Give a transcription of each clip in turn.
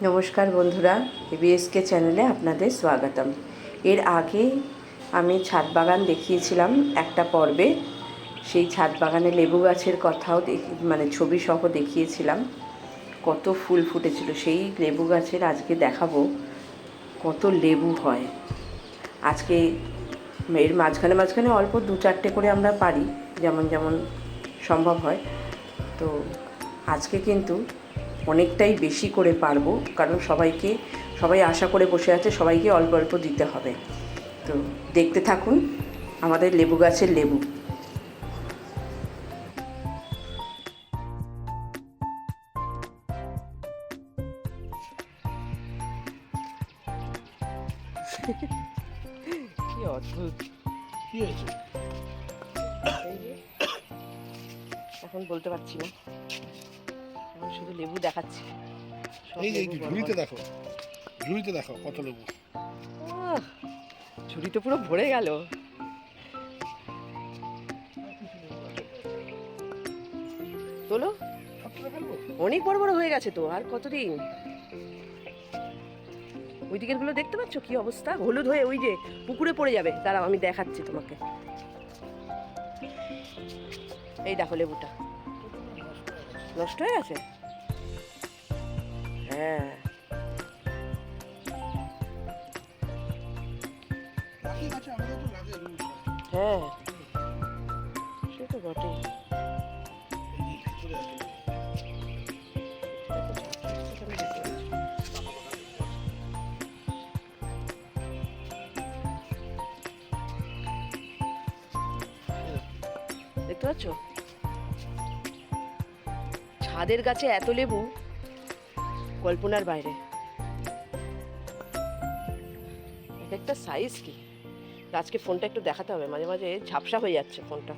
নমস্কার বন্ধুরা, এবিএসকে চ্যানেলে আপনাদের স্বাগতম। এর আগে আমি ছাদ বাগান দেখিয়েছিলাম একটা পর্বে। সেই ছাদ বাগানে লেবু গাছের কথাও ছবি সহ দেখিয়েছিলাম। কত ফুল ফুটেছিল সেই লেবু গাছের আজকে দেখাবো কত লেবু হয়। আজকে এর মাঝখানে মাঝখানে অল্প 2-4টে করে আমরা পারি, যেমন যেমন সম্ভব হয়। তো আজকে কিন্তু অনেকটাই বেশি করে পারবো, কারণ সবাই আশা করে বসে আছে, সবাইকে অল্প অল্প দিতে হবে। তো দেখতে থাকুন আমাদের লেবু গাছের লেবু। কি অদ্ভুত, কি হয়েছে এখন বলতে পারছি না, এখন শুধু লেবু দেখাচ্ছি। এই যে ঝুড়িতে দেখো, ঝুড়িতে দেখো কত লেবু। ঝুড়ি তো পুরো ভরে গেল। তোলো, অনেক বড় বড় হয়ে গেছে তো, আর কতদিন। ওই দিকের গুলো দেখতে পাচ্ছ কি অবস্থা, হলুদ হয়ে ওই যে পুকুরে পড়ে যাবে। দাঁড়াও আমি দেখাচ্ছি তোমাকে। এই দেখো লেবুটা নষ্ট হয়ে গেছে। হ্যাঁ, হ্যাঁ, সে তো বটেই। দেখতে পাচ্ছ ছাদের গাছে এত লেবু, কল্পনার বাইরে। একটা সাইজ কি। আজকে ফোনটা একটু দেখাতে হবে, মাঝে মাঝে ঝাপসা হয়ে যাচ্ছে ফোনটা।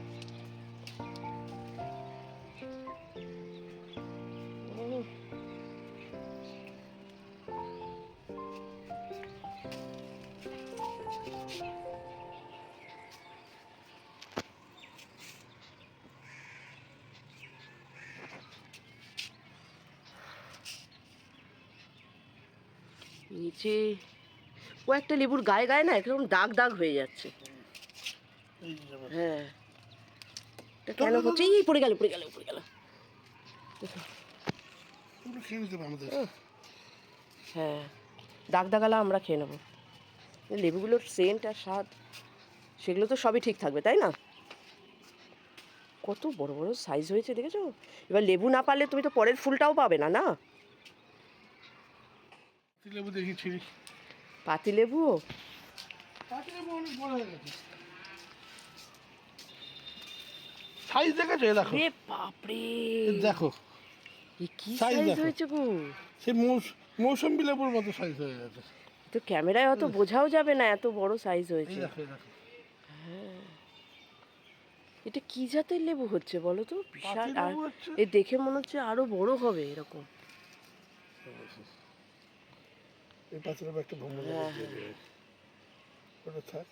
নিচে কয়েকটা লেবুর গায়ে গায়ে না এরকম দাগ দাগ হয়ে যাচ্ছে। হ্যাঁ, কেন হচ্ছে? এই পড়ে গেল। হ্যাঁ, দাগ দাগালা আমরা খেয়ে নেবো। লেবুগুলোর সেন্ট আর স্বাদ সেগুলো তো সবই ঠিক থাকবে, তাই না? কত বড় বড় সাইজ হয়েছে দেখেছো? এবার লেবু না পারলে তুমি তো পরের ফুলটাও পাবে না। না, লেবু দেখেছি, পাতি লেবু অনেক বড় হয়ে গেছে। সাইজ দেখেছো? দেখো, রে বাপরে, দেখো কি সাইজ হয়েছে গো। সে মৌসুমী লেবুর মতো সাইজ হয়ে গেছে। তো ক্যামেরায় অত বোঝাও যাবে না, এত বড় সাইজ হয়েছে। হ্যাঁ, এটা কি জাতের লেবু হচ্ছে বলো তো? বিশাল। আর এ দেখে মনে হচ্ছে আরো বড় হবে এরকম। এই পাঁচের একটা ভ্রমণ থাক।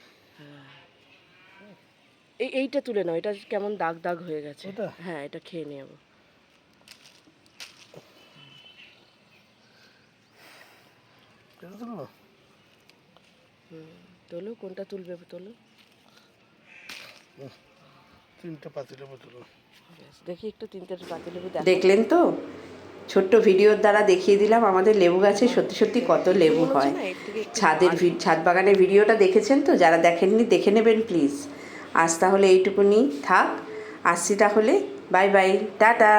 এইটা তুলে নাও, এটা কেমন দাগ দাগ হয়ে গেছে। হ্যাঁ, এটা খেয়ে নেব। তোলো, কোনটা তুলবে? তোলো, তিনটে পাতিলেবু তুলো। দেখি একটু তিনটে পাতিলেবু। দেখলেন তো, ছোট্ট ভিডিওর দ্বারা দেখিয়ে দিলাম আমাদের লেবু গাছে সত্যি সত্যি কত লেবু হয়। ছাদ বাগানের ভিডিওটা দেখেছেন তো? যারা দেখেননি দেখে নেবেন প্লিজ। আজ তাহলে এইটুকুনি থাক, আসছি তাহলে। Bye bye, tata.